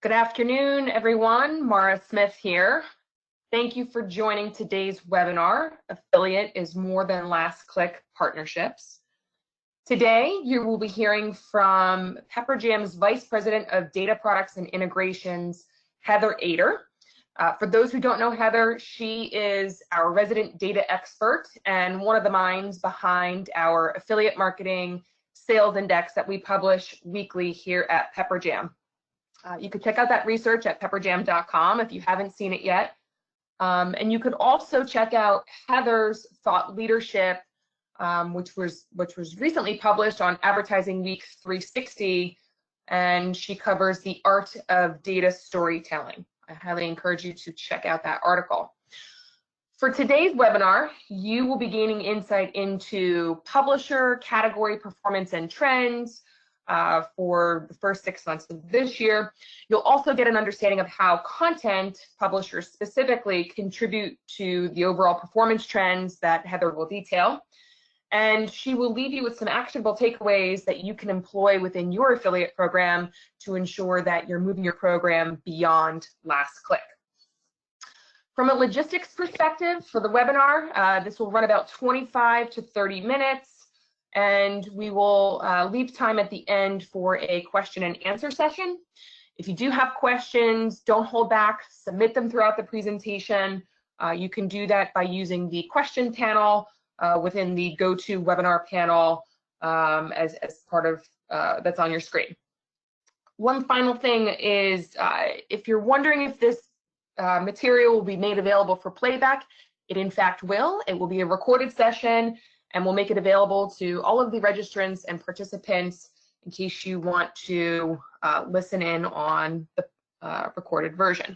Good afternoon, everyone. Mara Smith here. Thank you for joining today's webinar, Affiliate is More Than Last Click Partnerships. Today, you will be hearing from Pepperjam's Vice President of Data Products and Integrations, Heather Ader. For those who don't know Heather, she is our resident data expert and one of the minds behind our affiliate marketing sales index that we publish weekly here at Pepperjam. You could check out that research at pepperjam.com if you haven't seen it yet. And you could also check out Heather's thought leadership, which was recently published on Advertising Week 360, and she covers the art of data storytelling. I highly encourage you to check out that article. For today's webinar, you will be gaining insight into publisher category performance and trends, for the first 6 months of this year. You'll also get an understanding of how content publishers specifically contribute to the overall performance trends that Heather will detail. And she will leave you with some actionable takeaways that you can employ within your affiliate program to ensure that you're moving your program beyond last click. From a logistics perspective for the webinar, this will run about 25 to 30 minutes. And we will leave time at the end for a question and answer session. If you do have questions, don't hold back, submit them throughout the presentation. You can do that by using the question panel within the GoToWebinar panel as part of that's on your screen. One final thing is if you're wondering if this material will be made available for playback, it in fact will. It will be a recorded session, and we'll make it available to all of the registrants and participants in case you want to listen in on the recorded version.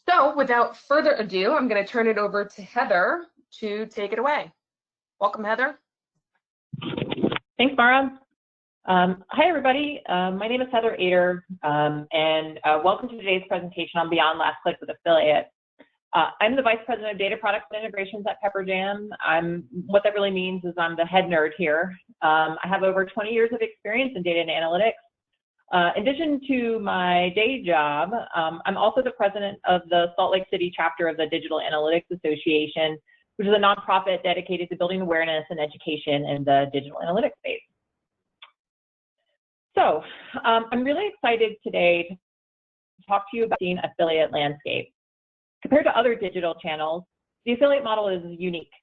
So without further ado, I'm going to turn it over to Heather to take it away. Welcome, Heather. Thanks, Mara. Hi, everybody. My name is Heather Ader, and welcome to today's presentation on Beyond Last Click with Affiliate. I'm the Vice President of Data Products and Integrations at Pepperjam. What that really means is I'm the head nerd here. I have over 20 years of experience in data and analytics. In addition to my day job, I'm also the president of the Salt Lake City chapter of the Digital Analytics Association, which is a nonprofit dedicated to building awareness and education in the digital analytics space. So I'm really excited today to talk to you about the affiliate landscape. Compared to other digital channels, the affiliate model is unique.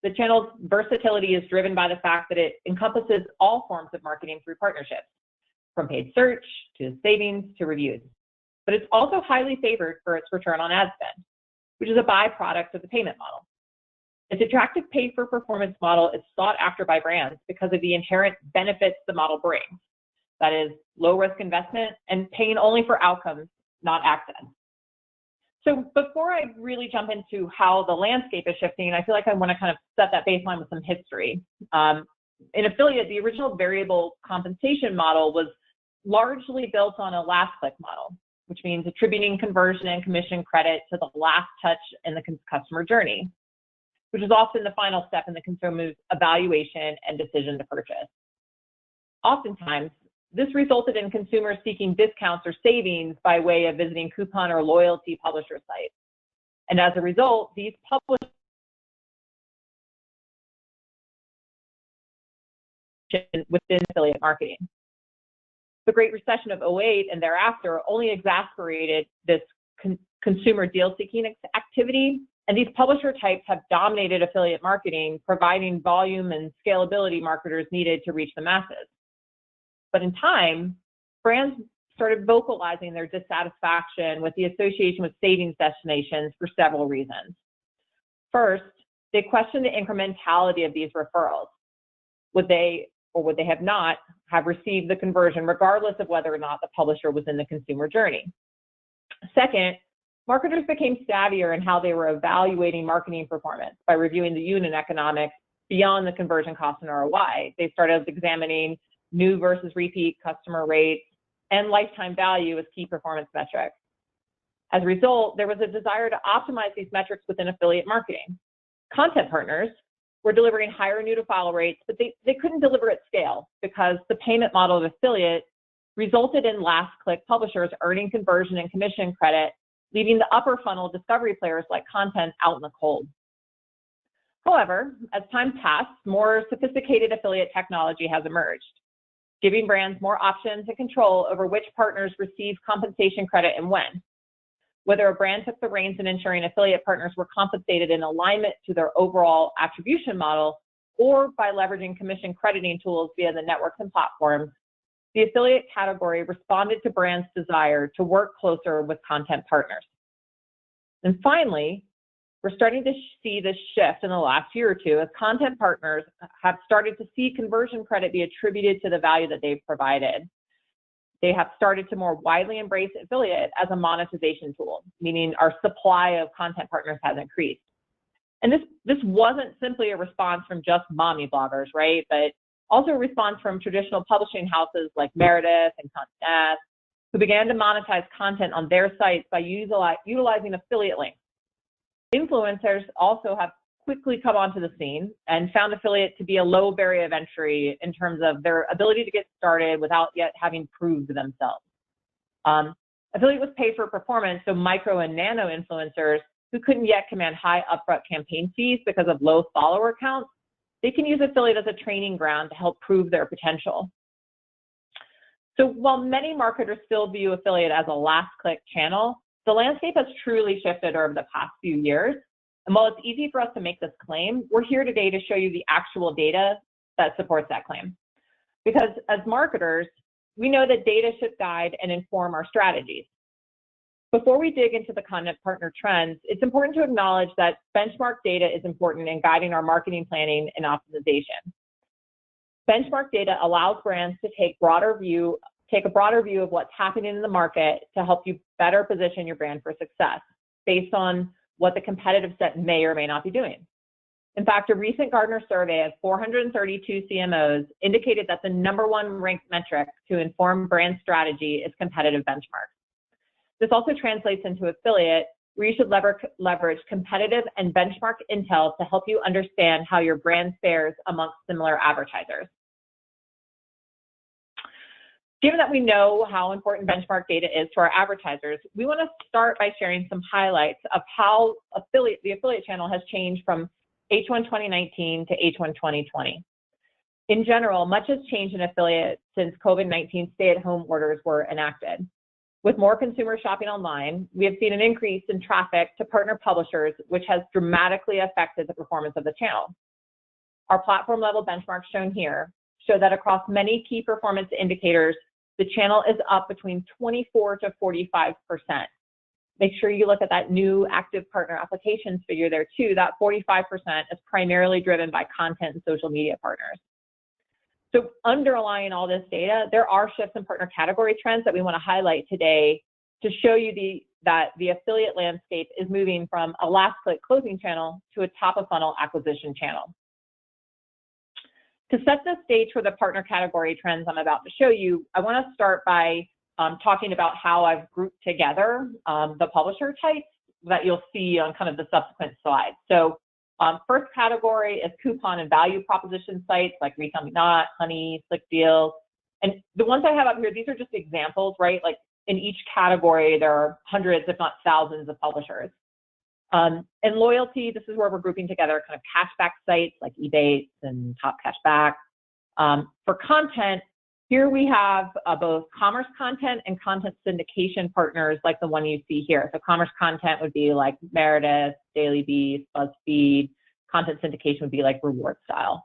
The channel's versatility is driven by the fact that it encompasses all forms of marketing through partnerships, from paid search to savings to reviews. But it's also highly favored for its return on ad spend, which is a byproduct of the payment model. Its attractive pay-for-performance model is sought after by brands because of the inherent benefits the model brings. That is, low-risk investment and paying only for outcomes, not access. So before I really jump into how the landscape is shifting, I feel like I want to kind of set that baseline with some history. In affiliate, the original variable compensation model was largely built on a last click model, which means attributing conversion and commission credit to the last touch in the customer journey, which is often the final step in the consumer's evaluation and decision to purchase. Oftentimes, this resulted in consumers seeking discounts or savings by way of visiting coupon or loyalty publisher sites. And as a result, these publishers within affiliate marketing. The Great Recession of '08 and thereafter only exacerbated this consumer deal-seeking activity, and these publisher types have dominated affiliate marketing, providing volume and scalability marketers needed to reach the masses. But in time, brands started vocalizing their dissatisfaction with the association with savings destinations for several reasons. First, they questioned the incrementality of these referrals. Would they, or would they have not, have received the conversion regardless of whether or not the publisher was in the consumer journey? Second, marketers became savvier in how they were evaluating marketing performance by reviewing the unit economics beyond the conversion cost and ROI. They started examining new versus repeat customer rates and lifetime value as key performance metrics. As a result, there was a desire to optimize these metrics within affiliate marketing. Content partners were delivering higher new to file rates, but they couldn't deliver at scale because the payment model of affiliate resulted in last-click publishers earning conversion and commission credit, leaving the upper funnel discovery players like content out in the cold. However, as time passed, more sophisticated affiliate technology has emerged, giving brands more options and control over which partners receive compensation credit and when. Whether a brand took the reins in ensuring affiliate partners were compensated in alignment to their overall attribution model, or by leveraging commission crediting tools via the networks and platforms, the affiliate category responded to brands' desire to work closer with content partners. And finally, we're starting to see this shift in the last year or two as content partners have started to see conversion credit be attributed to the value that they've provided. They have started to more widely embrace affiliate as a monetization tool, meaning our supply of content partners has increased. And this wasn't simply a response from just mommy bloggers, right? But also a response from traditional publishing houses like Meredith and Condé Nast, who began to monetize content on their sites by utilizing affiliate links. Influencers also have quickly come onto the scene and found affiliate to be a low barrier of entry in terms of their ability to get started without yet having proved themselves. Affiliate was paid for performance, so micro and nano influencers who couldn't yet command high upfront campaign fees because of low follower counts, they can use affiliate as a training ground to help prove their potential. So while many marketers still view affiliate as a last-click channel, the landscape has truly shifted over the past few years. And while it's easy for us to make this claim, we're here today to show you the actual data that supports that claim. Because as marketers, we know that data should guide and inform our strategies. Before we dig into the content partner trends, it's important to acknowledge that benchmark data is important in guiding our marketing planning and optimization. Benchmark data allows brands to take a broader view of what's happening in the market to help you better position your brand for success based on what the competitive set may or may not be doing. In fact, a recent Gartner survey of 432 CMOs indicated that the #1 ranked metric to inform brand strategy is competitive benchmarks. This also translates into affiliate, where you should leverage competitive and benchmark intel to help you understand how your brand fares amongst similar advertisers. Given that we know how important benchmark data is to our advertisers, we want to start by sharing some highlights of how the affiliate channel has changed from H1 2019 to H1 2020. In general, much has changed in affiliate since COVID-19 stay-at-home orders were enacted. With more consumers shopping online, we have seen an increase in traffic to partner publishers, which has dramatically affected the performance of the channel. Our platform-level benchmarks shown here show that across many key performance indicators, the channel is up between 24 to 45%. Make sure you look at that new active partner applications figure there too. That 45% is primarily driven by content and social media partners. So underlying all this data, there are shifts in partner category trends that we want to highlight today to show you that the affiliate landscape is moving from a last-click closing channel to a top-of-funnel acquisition channel. To set the stage for the partner category trends I'm about to show you, I want to start by talking about how I've grouped together the publisher types that you'll see on kind of the subsequent slides. So first category is coupon and value proposition sites like Retail Me Not, Honey, Slick Deals. And the ones I have up here, these are just examples, right? Like in each category, there are hundreds, if not thousands of publishers. And loyalty, this is where we're grouping together kind of cashback sites like eBay and Top Cashback. For content, here we have both commerce content and content syndication partners like the one you see here. So commerce content would be like Meredith, Daily Beast, BuzzFeed. Content syndication would be like Reward Style.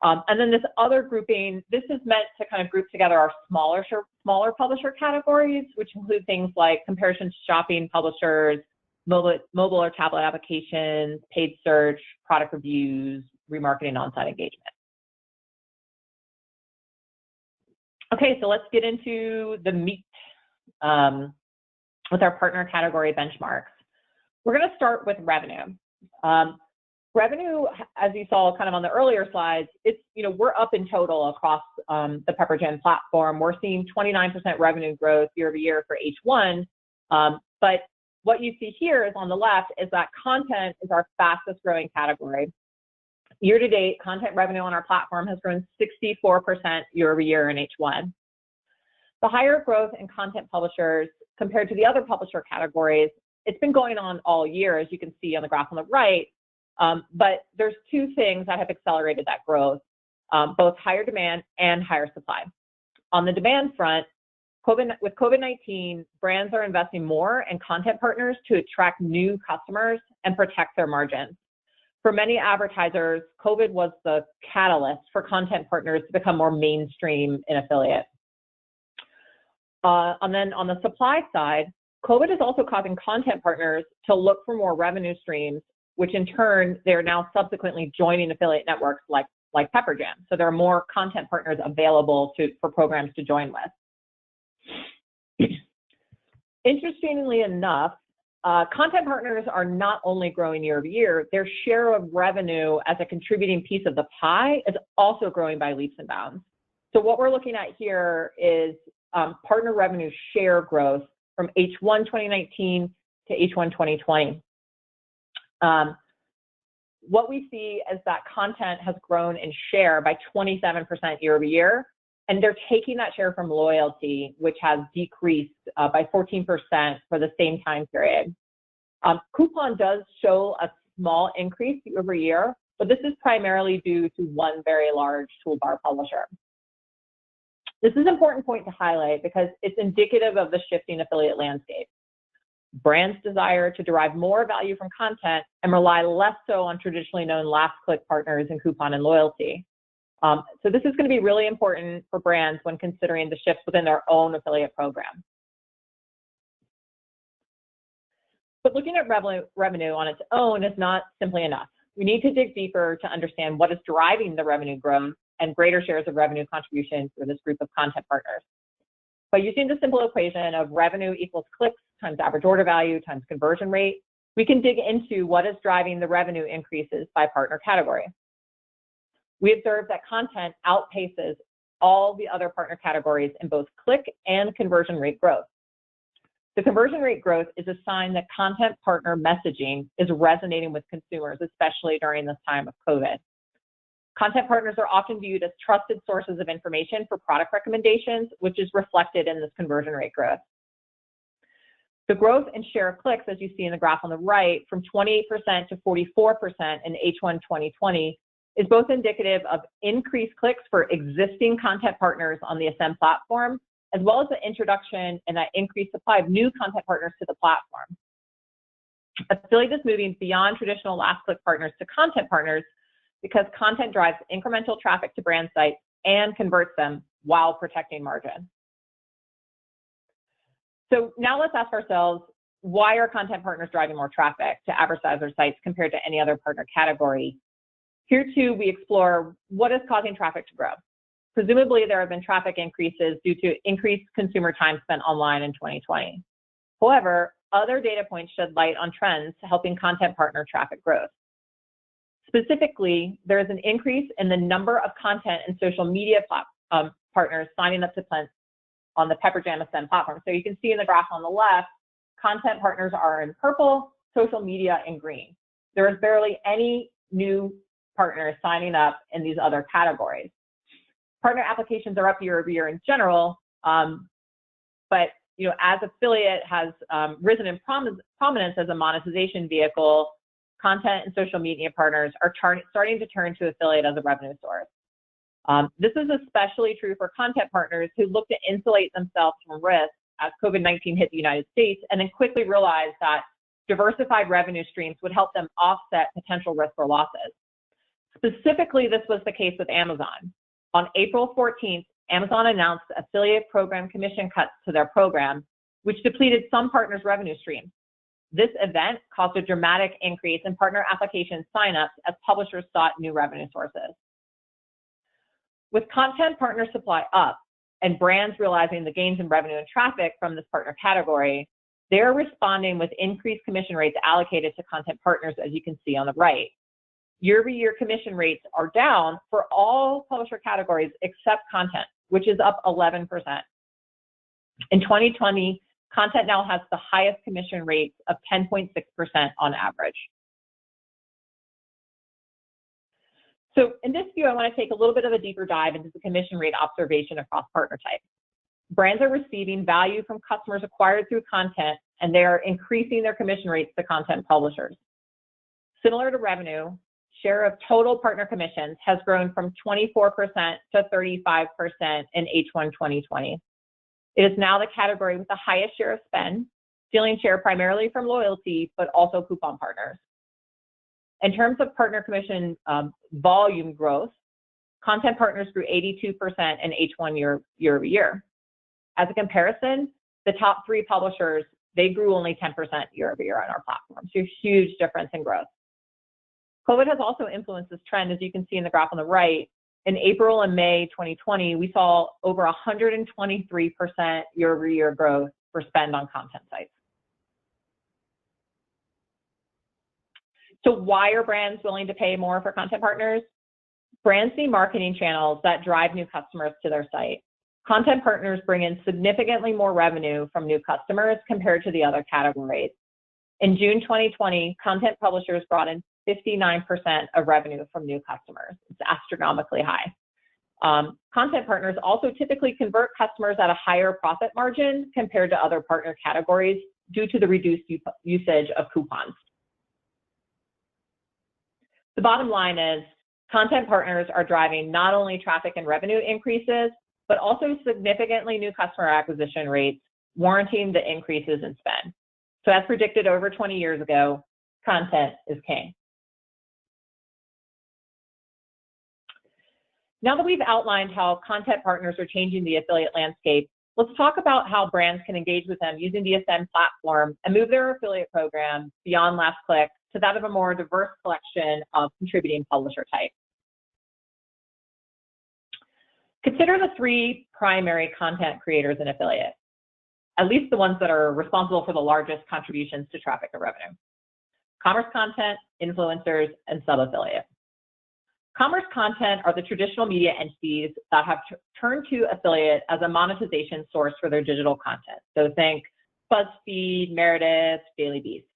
And then this other grouping, this is meant to kind of group together our smaller publisher categories, which include things like comparison shopping publishers, mobile or tablet applications, paid search, product reviews, remarketing, on-site engagement. Okay, so let's get into the meat with our partner category benchmarks. We're going to start with revenue. Revenue, as you saw kind of on the earlier slides, it's, we're up in total across the Pepperjam platform. We're seeing 29% revenue growth year over year for H1, but what you see here is on the left is that content is our fastest growing category. Year to date, content revenue on our platform has grown 64% year over year in H1. The higher growth in content publishers compared to the other publisher categories, it's been going on all year, as you can see on the graph on the right, but there's two things that have accelerated that growth, both higher demand and higher supply. On the demand front, with COVID-19, brands are investing more in content partners to attract new customers and protect their margins. For many advertisers, COVID was the catalyst for content partners to become more mainstream in affiliate. And then on the supply side, COVID is also causing content partners to look for more revenue streams, which in turn, they're now subsequently joining affiliate networks like Pepperjam. So there are more content partners available for programs to join with. Interestingly enough, content partners are not only growing year over year, their share of revenue as a contributing piece of the pie is also growing by leaps and bounds. So what we're looking at here is partner revenue share growth from H1 2019 to H1 2020. What we see is that content has grown in share by 27% year over year, and they're taking that share from loyalty, which has decreased by 14% for the same time period. Coupon does show a small increase year over year, but this is primarily due to one very large toolbar publisher. This is an important point to highlight because it's indicative of the shifting affiliate landscape. Brands desire to derive more value from content and rely less so on traditionally known last-click partners in Coupon and loyalty. So this is going to be really important for brands when considering the shifts within their own affiliate program. But looking at revenue on its own is not simply enough. We need to dig deeper to understand what is driving the revenue growth and greater shares of revenue contribution for this group of content partners. By using the simple equation of revenue equals clicks times average order value times conversion rate, we can dig into what is driving the revenue increases by partner category. We observe that content outpaces all the other partner categories in both click and conversion rate growth. The conversion rate growth is a sign that content partner messaging is resonating with consumers, especially during this time of COVID. Content partners are often viewed as trusted sources of information for product recommendations, which is reflected in this conversion rate growth. The growth in share of clicks, as you see in the graph on the right, from 28% to 44% in H1 2020, is both indicative of increased clicks for existing content partners on the Ascend platform, as well as the introduction and that increased supply of new content partners to the platform. Affiliate is moving beyond traditional last-click partners to content partners because content drives incremental traffic to brand sites and converts them while protecting margin. So now let's ask ourselves, why are content partners driving more traffic to advertiser sites compared to any other partner category? Here too, we explore what is causing traffic to grow. Presumably, there have been traffic increases due to increased consumer time spent online in 2020. However, other data points shed light on trends helping content partner traffic growth. Specifically, there is an increase in the number of content and social media partners signing up to on the Pepperjam Ascend platform. So you can see in the graph on the left, content partners are in purple, social media in green. There is barely any new partners signing up in these other categories. Partner applications are up year over year in general, but as affiliate has risen in prominence as a monetization vehicle, content and social media partners are starting to turn to affiliate as a revenue source. This is especially true for content partners who look to insulate themselves from risk as COVID-19 hit the United States and then quickly realized that diversified revenue streams would help them offset potential risk or losses. Specifically, this was the case with Amazon. On April 14th, Amazon announced affiliate program commission cuts to their program, which depleted some partners' revenue streams. This event caused a dramatic increase in partner application signups as publishers sought new revenue sources. With content partner supply up and brands realizing the gains in revenue and traffic from this partner category, they're responding with increased commission rates allocated to content partners, as you can see on the right. Year-over-year commission rates are down for all publisher categories except content, which is up 11%. In 2020, content now has the highest commission rates of 10.6% on average. So in this view, I want to take a little bit of a deeper dive into the commission rate observation across partner types. Brands are receiving value from customers acquired through content, and they are increasing their commission rates to content publishers. Similar to revenue, share of total partner commissions has grown from 24% to 35% in H1 2020. It is now the category with the highest share of spend, stealing share primarily from loyalty, but also coupon partners. In terms of partner commission volume growth, content partners grew 82% in H1 year over year. As a comparison, the top 3 publishers, they grew only 10% year over year on our platform. So huge difference in growth. COVID has also influenced this trend, as you can see in the graph on the right. In April and May 2020, we saw over 123% year over year growth for spend on content sites. So why are brands willing to pay more for content partners? Brands need marketing channels that drive new customers to their site. Content partners bring in significantly more revenue from new customers compared to the other categories. In June 2020, content publishers brought in 59% of revenue from new customers. It's astronomically high. Content partners also typically convert customers at a higher profit margin compared to other partner categories due to the reduced usage of coupons. The bottom line is content partners are driving not only traffic and revenue increases, but also significantly new customer acquisition rates, warranting the increases in spend. So as predicted over 20 years ago, content is king. Now that we've outlined how content partners are changing the affiliate landscape, let's talk about how brands can engage with them using the Ascend platform and move their affiliate program beyond last click to that of a more diverse collection of contributing publisher types. Consider the 3 primary content creators and affiliates, at least the ones that are responsible for the largest contributions to traffic and revenue: commerce content, influencers, and sub-affiliates. Commerce content are the traditional media entities that have turned to affiliate as a monetization source for their digital content. So think BuzzFeed, Meredith, Daily Beast.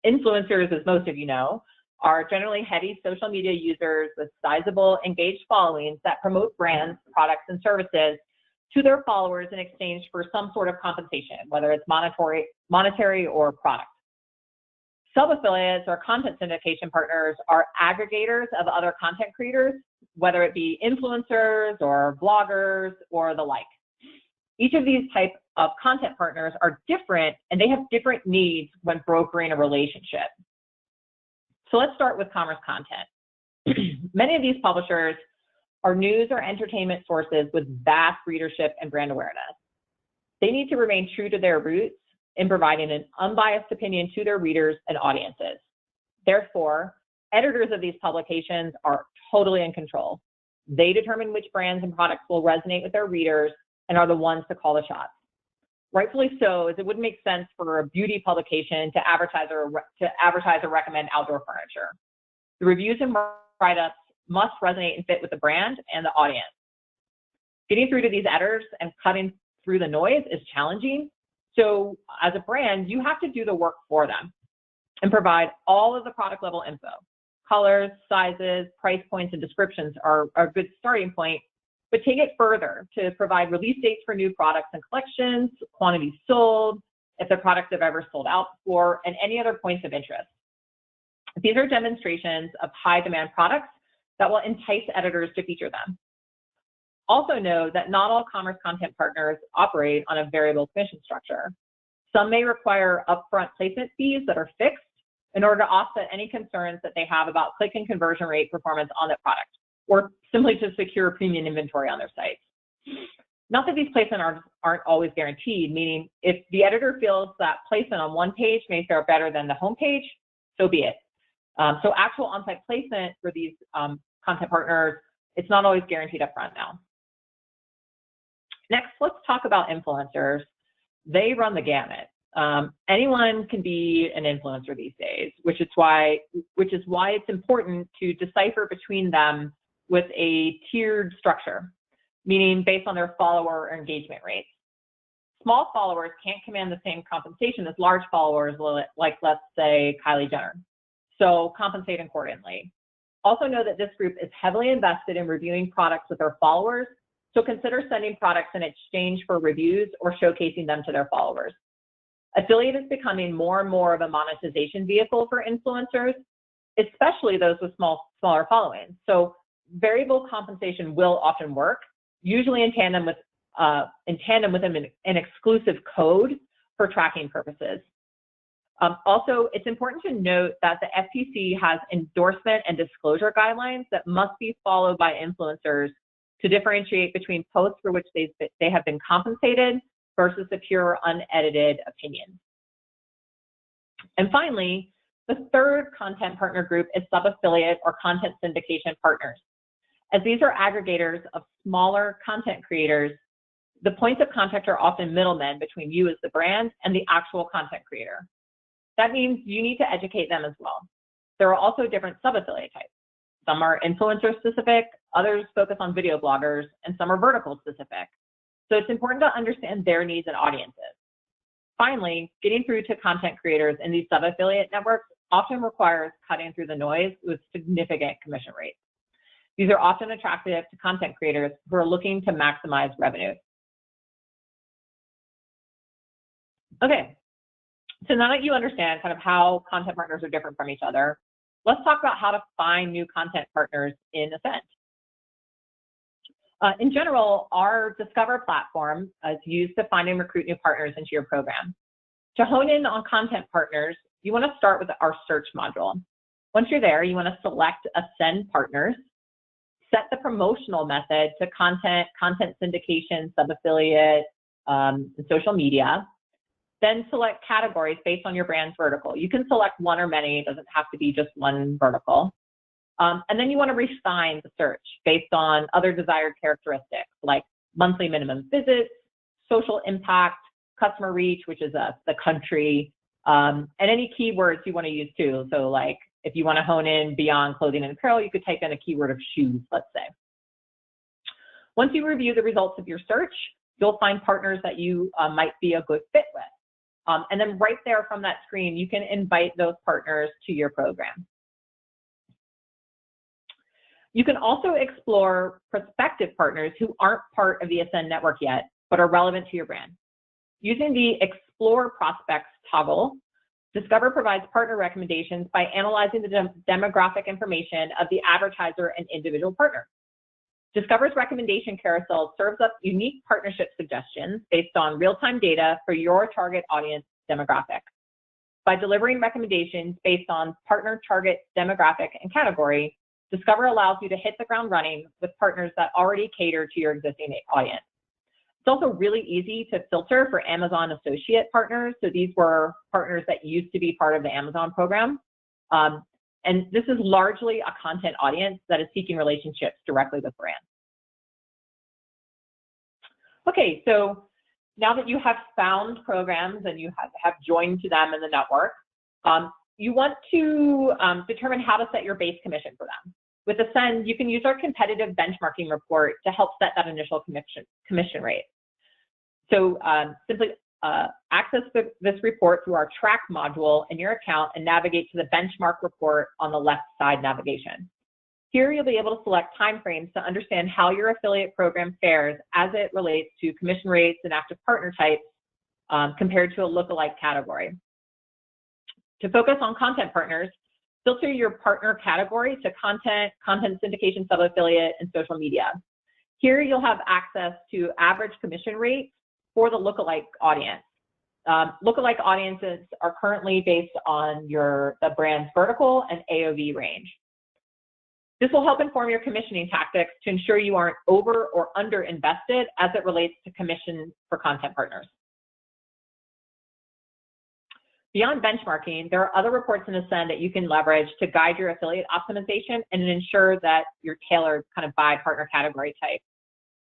Influencers, as most of you know, are generally heavy social media users with sizable engaged followings that promote brands, products, and services to their followers in exchange for some sort of compensation, whether it's monetary or product. Sub-affiliates or content syndication partners are aggregators of other content creators, whether it be influencers or bloggers or the like. Each of these types of content partners are different, and they have different needs when brokering a relationship. So let's start with commerce content. Many of these publishers are news or entertainment sources with vast readership and brand awareness. They need to remain true to their roots in providing an unbiased opinion to their readers and audiences. Therefore, editors of these publications are totally in control. They determine which brands and products will resonate with their readers and are the ones to call the shots. Rightfully so, as it wouldn't make sense for a beauty publication to advertise or recommend outdoor furniture. The reviews and write-ups must resonate and fit with the brand and the audience. Getting through to these editors and cutting through the noise is challenging. So as a brand, you have to do the work for them and provide all of the product level info. Colors, sizes, price points, and descriptions are a good starting point, but take it further to provide release dates for new products and collections, quantities sold, if the products have ever sold out before, and any other points of interest. These are demonstrations of high demand products that will entice editors to feature them. Also know that not all commerce content partners operate on a variable commission structure. Some may require upfront placement fees that are fixed in order to offset any concerns that they have about click and conversion rate performance on that product, or simply to secure premium inventory on their sites. Not that these placements aren't always guaranteed, meaning if the editor feels that placement on one page may fare better than the home page, so be it. So actual on-site placement for these content partners, it's not always guaranteed upfront now. Next, let's talk about influencers. They run the gamut. Anyone can be an influencer these days, which is why it's important to decipher between them with a tiered structure, meaning based on their follower or engagement rates. Small followers can't command the same compensation as large followers, like let's say Kylie Jenner. So compensate accordingly. Also know that this group is heavily invested in reviewing products with their followers, so consider sending products in exchange for reviews or showcasing them to their followers. Affiliate is becoming more and more of a monetization vehicle for influencers, especially those with smaller followings. So variable compensation will often work, usually in tandem with an exclusive code for tracking purposes. Also, it's important to note that the FTC has endorsement and disclosure guidelines that must be followed by influencers to differentiate between posts for which they have been compensated versus a pure unedited opinion. And finally, the third content partner group is sub-affiliate or content syndication partners. As these are aggregators of smaller content creators, the points of contact are often middlemen between you as the brand and the actual content creator. That means you need to educate them as well. There are also different sub-affiliate types. Some are influencer specific, others focus on video bloggers, and some are vertical specific. So it's important to understand their needs and audiences. Finally, getting through to content creators in these sub-affiliate networks often requires cutting through the noise with significant commission rates. These are often attractive to content creators who are looking to maximize revenue. Okay, so now that you understand kind of how content partners are different from each other, let's talk about how to find new content partners in Ascend. In general, our Discover platform is used to find and recruit new partners into your program. To hone in on content partners, you want to start with our search module. Once you're there, you want to select Ascend partners, set the promotional method to content syndication, sub-affiliate, and social media. Then select categories based on your brand's vertical. You can select one or many, it doesn't have to be just one vertical. And then you want to refine the search based on other desired characteristics like monthly minimum visits, social impact, customer reach, which is the country, and any keywords you want to use too. So like if you want to hone in beyond clothing and apparel, you could type in a keyword of shoes, let's say. Once you review the results of your search, you'll find partners that you might be a good fit with. And then right there from that screen, you can invite those partners to your program. You can also explore prospective partners who aren't part of the Ascend network yet, but are relevant to your brand. Using the Explore Prospects toggle, Discover provides partner recommendations by analyzing the demographic information of the advertiser and individual partner. Discover's recommendation carousel serves up unique partnership suggestions based on real-time data for your target audience demographic. By delivering recommendations based on partner target demographic and category, Discover allows you to hit the ground running with partners that already cater to your existing audience. It's also really easy to filter for Amazon associate partners. So these were partners that used to be part of the Amazon program. And this is largely a content audience that is seeking relationships directly with brands. Okay, so now that you have found programs and you have joined to them in the network, you want to determine how to set your base commission for them. With Ascend, you can use our competitive benchmarking report to help set that initial commission rate. So simply access this report through our track module in your account and navigate to the benchmark report on the left side navigation. Here you'll be able to select timeframes to understand how your affiliate program fares as it relates to commission rates and active partner types compared to a lookalike category. To focus on content partners, filter your partner category to content syndication, sub-affiliate, and social media. Here you'll have access to average commission rates for the lookalike audience. Lookalike audiences are currently based on the brand's vertical and AOV range. This will help inform your commissioning tactics to ensure you aren't over or under invested as it relates to commission for content partners. Beyond benchmarking, there are other reports in Ascend that you can leverage to guide your affiliate optimization and ensure that you're tailored kind of by partner category type.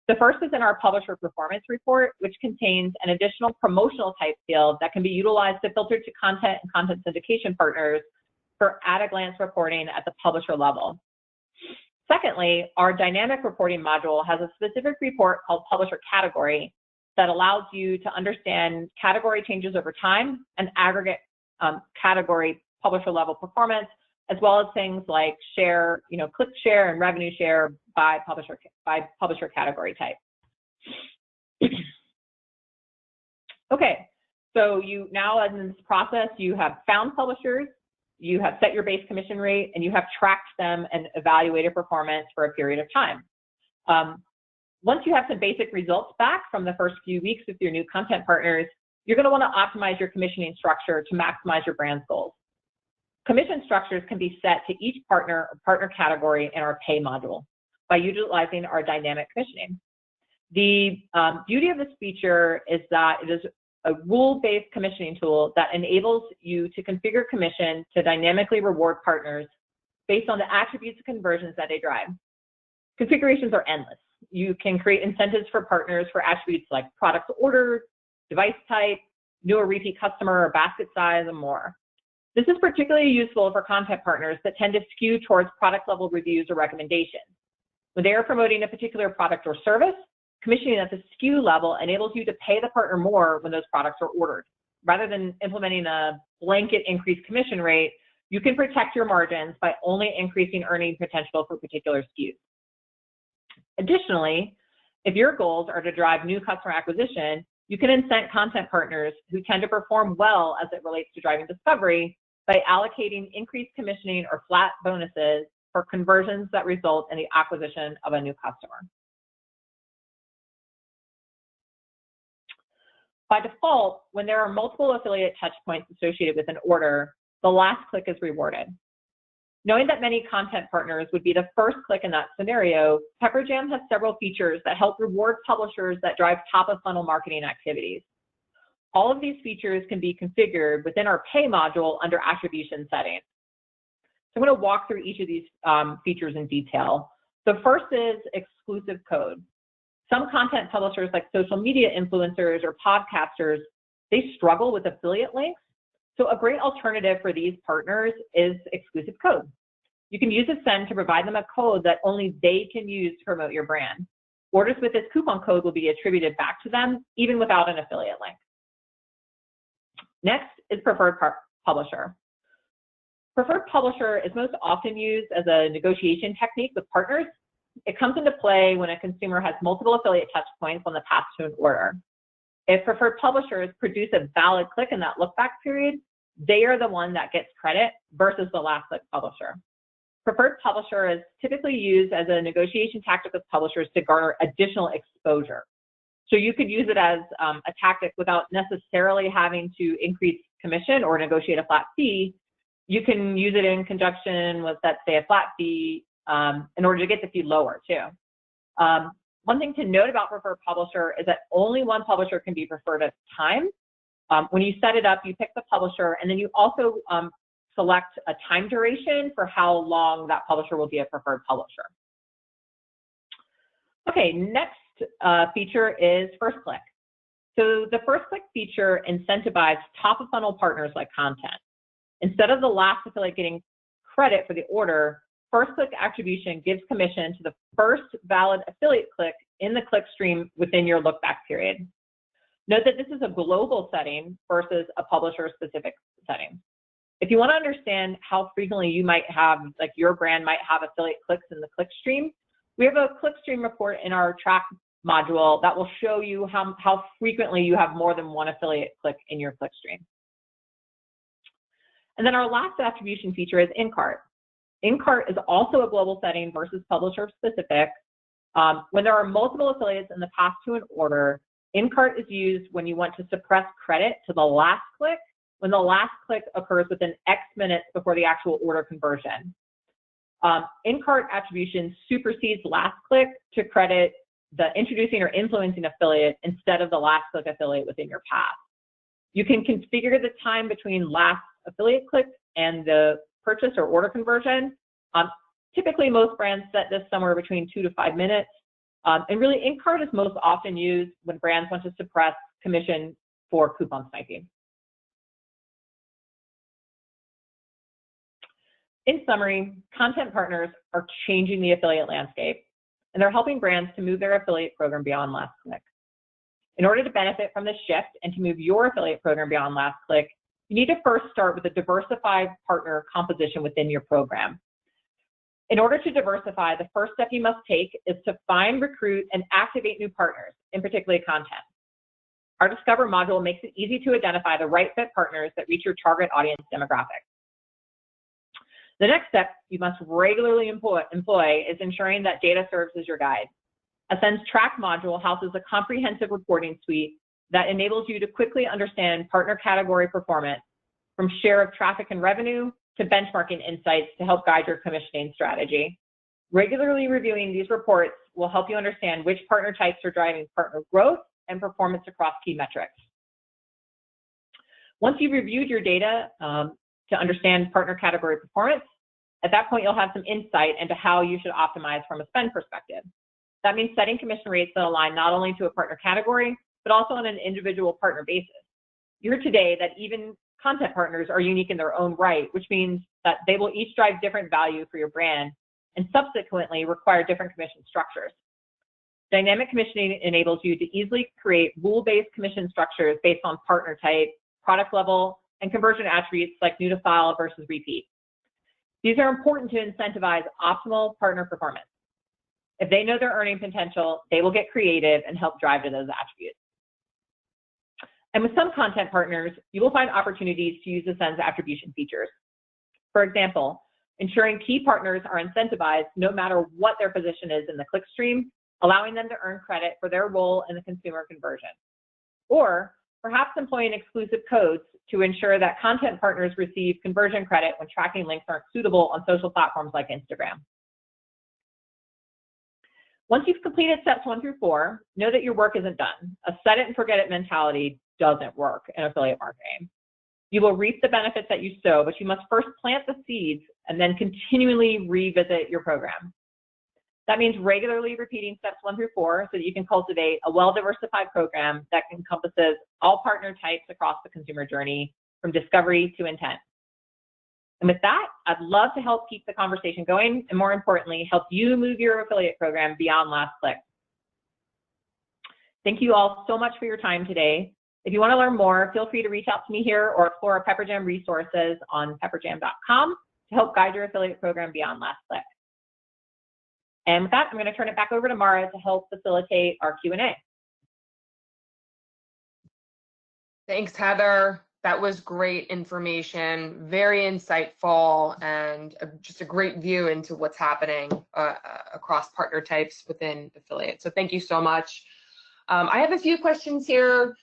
The first is in our publisher performance report, which contains an additional promotional type field that can be utilized to filter to content and content syndication partners for at-a-glance reporting at the publisher level. Secondly, our dynamic reporting module has a specific report called Publisher Category that allows you to understand category changes over time and aggregate category publisher level performance, as well as things like share, click share and revenue share by publisher category type. Okay, so you now in this process, you have found publishers, you have set your base commission rate, and you have tracked them and evaluated performance for a period of time. Once you have some basic results back from the first few weeks with your new content partners, you're going to want to optimize your commissioning structure to maximize your brand's goals. Commission structures can be set to each partner or partner category in our pay module by utilizing our dynamic commissioning. The beauty of this feature is that it is a rule-based commissioning tool that enables you to configure commission to dynamically reward partners based on the attributes and conversions that they drive. Configurations are endless. You can create incentives for partners for attributes like products ordered, device type, new or repeat customer, or basket size, and more. This is particularly useful for content partners that tend to skew towards product-level reviews or recommendations. When they are promoting a particular product or service, commissioning at the SKU level enables you to pay the partner more when those products are ordered. Rather than implementing a blanket increased commission rate, you can protect your margins by only increasing earning potential for particular SKUs. Additionally, if your goals are to drive new customer acquisition, you can incent content partners who tend to perform well as it relates to driving discovery by allocating increased commissioning or flat bonuses for conversions that result in the acquisition of a new customer. By default, when there are multiple affiliate touchpoints associated with an order, the last click is rewarded. Knowing that many content partners would be the first click in that scenario, Pepperjam has several features that help reward publishers that drive top-of-funnel marketing activities. All of these features can be configured within our pay module under attribution settings. So I'm going to walk through each of these features in detail. The first is exclusive code. Some content publishers like social media influencers or podcasters, they struggle with affiliate links. So a great alternative for these partners is exclusive code. You can use Ascend to provide them a code that only they can use to promote your brand. Orders with this coupon code will be attributed back to them, even without an affiliate link. Next is preferred publisher. Preferred publisher is most often used as a negotiation technique with partners. It comes into play when a consumer has multiple affiliate touch points on the path to an order. If preferred publishers produce a valid click in that look back period, they are the one that gets credit versus the last click publisher. Preferred publisher is typically used as a negotiation tactic with publishers to garner additional exposure. So you could use it as a tactic without necessarily having to increase commission or negotiate a flat fee. You can use it in conjunction with, let's say, a flat fee in order to get the fee lower too. One thing to note about preferred publisher is that only one publisher can be preferred at a time. When you set it up, you pick the publisher, and then you also select a time duration for how long that publisher will be a preferred publisher. Okay, next feature is first click. So the first click feature incentivizes top of funnel partners like content. Instead of the last affiliate getting credit for the order, first click attribution gives commission to the first valid affiliate click in the click stream within your look back period. Note that this is a global setting versus a publisher specific setting. If you want to understand how frequently you might have, like your brand might have affiliate clicks in the click stream, we have a click stream report in our track module that will show you how frequently you have more than one affiliate click in your click stream. And then our last attribution feature is in-cart. In-cart is also a global setting versus publisher specific. When there are multiple affiliates in the path to an order, in-cart is used when you want to suppress credit to the last click, when the last click occurs within X minutes before the actual order conversion. In-cart attribution supersedes last click to credit the introducing or influencing affiliate instead of the last click affiliate within your path. You can configure the time between last affiliate click and the purchase or order conversion. Typically, most brands set this somewhere between 2 to 5 minutes. And really, in-cart is most often used when brands want to suppress commission for coupon sniping. In summary, content partners are changing the affiliate landscape, and they're helping brands to move their affiliate program beyond last click. In order to benefit from this shift and to move your affiliate program beyond last click, you need to first start with a diversified partner composition within your program. In order to diversify, the first step you must take is to find, recruit, and activate new partners, in particular content. Our Discover module makes it easy to identify the right fit partners that reach your target audience demographic. The next step you must regularly employ is ensuring that data serves as your guide. Ascend's Track module houses a comprehensive reporting suite that enables you to quickly understand partner category performance, from share of traffic and revenue to benchmarking insights to help guide your commissioning strategy. Regularly reviewing these reports will help you understand which partner types are driving partner growth and performance across key metrics. Once you've reviewed your data to understand partner category performance, at that point you'll have some insight into how you should optimize from a spend perspective. That means setting commission rates that align not only to a partner category, but also on an individual partner basis. You heard today that even content partners are unique in their own right, which means that they will each drive different value for your brand and subsequently require different commission structures. Dynamic commissioning enables you to easily create rule-based commission structures based on partner type, product level, and conversion attributes like new to file versus repeat. These are important to incentivize optimal partner performance. If they know their earning potential, they will get creative and help drive to those attributes. And with some content partners, you will find opportunities to use Ascend's attribution features. For example, ensuring key partners are incentivized no matter what their position is in the clickstream, allowing them to earn credit for their role in the consumer conversion. Or perhaps employing exclusive codes to ensure that content partners receive conversion credit when tracking links aren't suitable on social platforms like Instagram. Once you've completed steps 1 through 4, know that your work isn't done. A set it and forget it mentality doesn't work in affiliate marketing. You will reap the benefits that you sow, but you must first plant the seeds and then continually revisit your program. That means regularly repeating steps 1 through 4 so that you can cultivate a well-diversified program that encompasses all partner types across the consumer journey, from discovery to intent. And with that, I'd love to help keep the conversation going and, more importantly, help you move your affiliate program beyond last click. Thank you all so much for your time today. If you want to learn more, feel free to reach out to me here or explore our Pepperjam resources on pepperjam.com to help guide your affiliate program beyond last click. And with that, I'm going to turn it back over to Mara to help facilitate our Q&A. Thanks, Heather. That was great information, very insightful, and just a great view into what's happening across partner types within affiliates. So thank you so much. I have a few questions here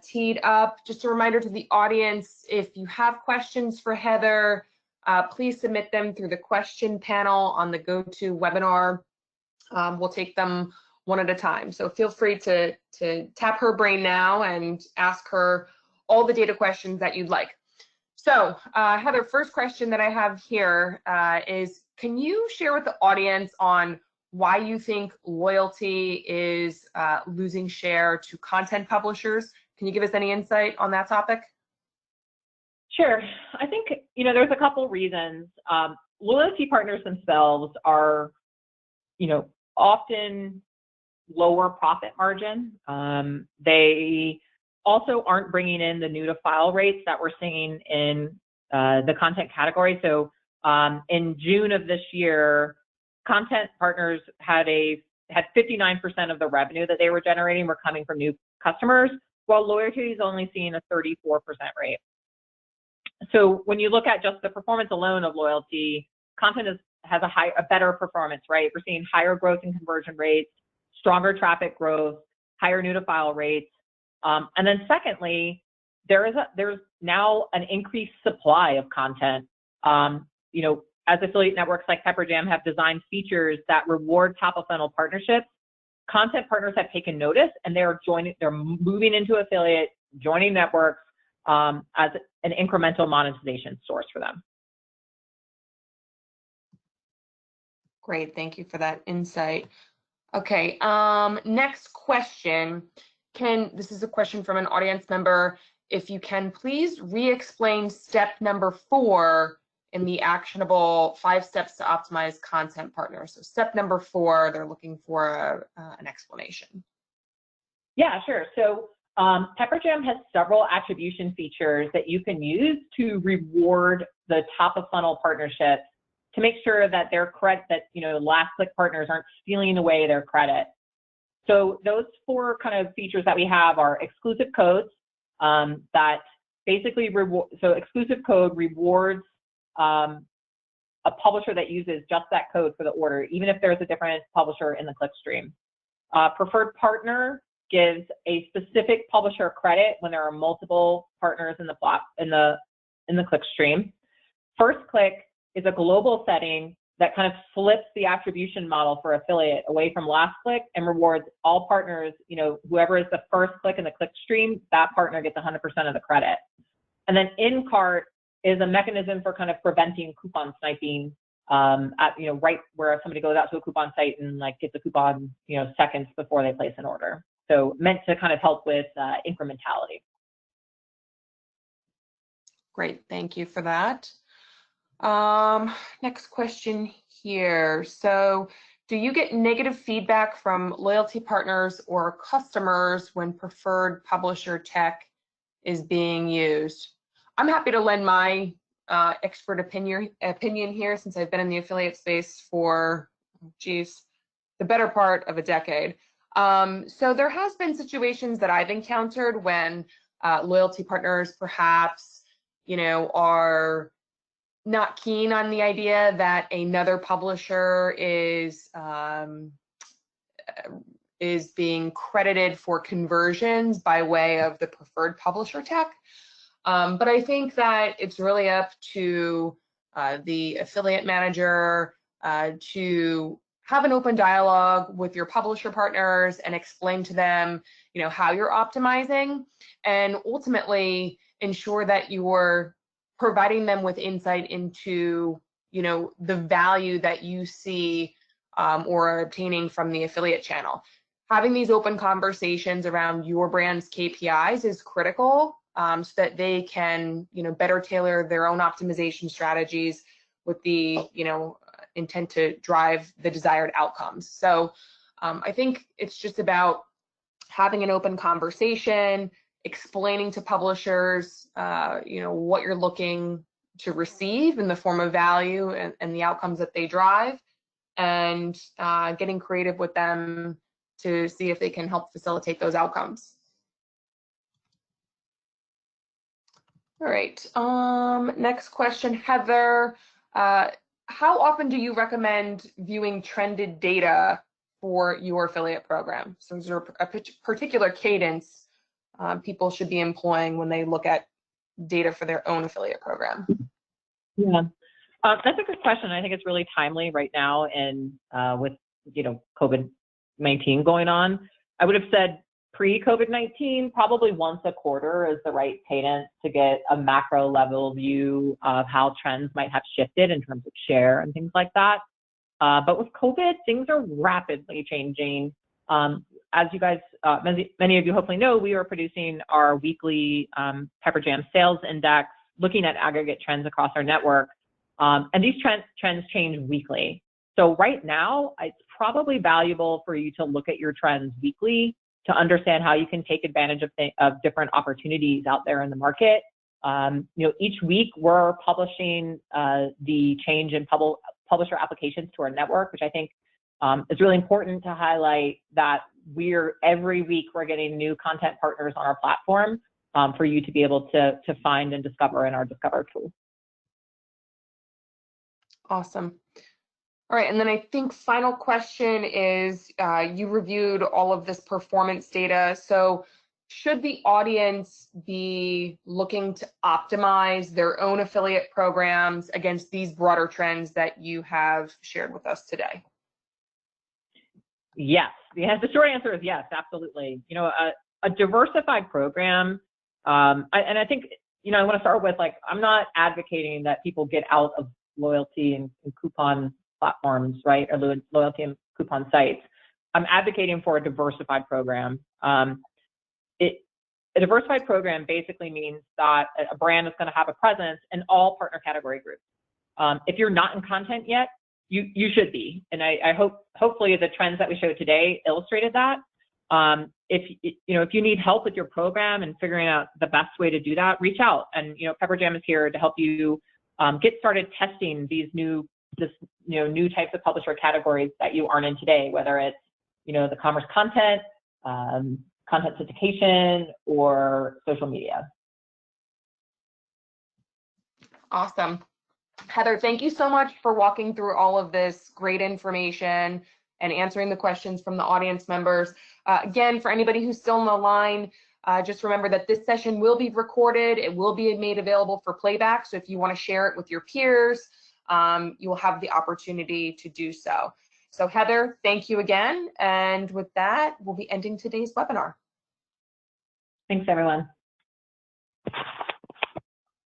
teed up. Just a reminder to the audience, if you have questions for Heather, please submit them through the question panel on the GoToWebinar. We'll take them one at a time. So feel free to tap her brain now and ask her all the data questions that you'd like. So Heather, first question that I have here is, can you share with the audience on why you think loyalty is losing share to content publishers? Can you give us any insight on that topic? Sure. I think, there's a couple reasons. Loyalty partners themselves are, often lower profit margin. They also aren't bringing in the new to file rates that we're seeing in the content category. So in June of this year, content partners had 59% of the revenue that they were generating were coming from new customers, while loyalty is only seeing a 34% rate. So when you look at just the performance alone of loyalty, content has a better performance, right? We're seeing higher growth in conversion rates, stronger traffic growth, higher new to file rates. And then secondly, there's now an increased supply of content. As affiliate networks like Pepperjam have designed features that reward top of funnel partnerships, content partners have taken notice and they're moving into affiliate, joining networks as an incremental monetization source for them. Great, thank you for that insight. Okay, next question. This is a question from an audience member. If you can please re-explain step number 4 in the actionable 5 steps to optimize content partners. So step number 4, they're looking for an explanation. Yeah, sure. So Pepperjam has several attribution features that you can use to reward the top of funnel partnerships to make sure that their credit, that, last click partners aren't stealing away their credit. So those 4 kind of features that we have are exclusive codes that basically exclusive code rewards a publisher that uses just that code for the order, even if there's a different publisher in the clickstream. Preferred partner gives a specific publisher credit when there are multiple partners in the clickstream. First click is a global setting that kind of flips the attribution model for affiliate away from last click and rewards all partners, whoever is the first click in the clickstream, that partner gets 100% of the credit. And then in cart is a mechanism for kind of preventing coupon sniping right where somebody goes out to a coupon site and gets a coupon, seconds before they place an order. So meant to kind of help with incrementality. Great, thank you for that. Next question here. So do you get negative feedback from loyalty partners or customers when preferred publisher tech is being used? I'm happy to lend my expert opinion here, since I've been in the affiliate space for, the better part of a decade. So there has been situations that I've encountered when loyalty partners perhaps, are not keen on the idea that another publisher is being credited for conversions by way of the preferred publisher tech. But I think that it's really up to the affiliate manager to have an open dialogue with your publisher partners and explain to them, how you're optimizing, and ultimately ensure that you're providing them with insight into, the value that you see or are obtaining from the affiliate channel. Having these open conversations around your brand's KPIs is critical, so that they can, better tailor their own optimization strategies with the, intent to drive the desired outcomes. So I think it's just about having an open conversation, explaining to publishers, what you're looking to receive in the form of value and the outcomes that they drive, and getting creative with them to see if they can help facilitate those outcomes. All right, next question, Heather. How often do you recommend viewing trended data for your affiliate program? So is there a particular cadence people should be employing when they look at data for their own affiliate program? Yeah, that's a good question. I think it's really timely right now, and with COVID-19 going on. I would have said pre-COVID-19, probably once a quarter is the right cadence to get a macro level view of how trends might have shifted in terms of share and things like that. But with COVID, things are rapidly changing. As you guys, many of you hopefully know, we are producing our weekly Pepperjam sales index, looking at aggregate trends across our network. And these trends change weekly. So right now, it's probably valuable for you to look at your trends weekly to understand how you can take advantage of different opportunities out there in the market. Each week we're publishing the change in publisher applications to our network, which I think is really important to highlight that every week we're getting new content partners on our platform for you to be able to find and discover in our Discover tool. Awesome. All right, and then I think final question is, you reviewed all of this performance data. So should the audience be looking to optimize their own affiliate programs against these broader trends that you have shared with us today? Yes, the short answer is yes, absolutely. A diversified program, and I think, I want to start with, I'm not advocating that people get out of loyalty and coupon platforms, right, or loyalty and coupon sites. I'm advocating for a diversified program. A diversified program basically means that a brand is going to have a presence in all partner category groups. If you're not in content yet, you should be, and I hopefully the trends that we showed today illustrated that. If you need help with your program and figuring out the best way to do that, reach out. And Pepperjam is here to help you get started testing these new just, new types of publisher categories that you aren't in today, whether it's, the commerce content, content syndication, or social media. Awesome. Heather, thank you so much for walking through all of this great information and answering the questions from the audience members. Again, for anybody who's still on the line, just remember that this session will be recorded. It will be made available for playback. So if you want to share it with your peers, you will have the opportunity to do so. So Heather, thank you again. And with that, we'll be ending today's webinar. Thanks, everyone.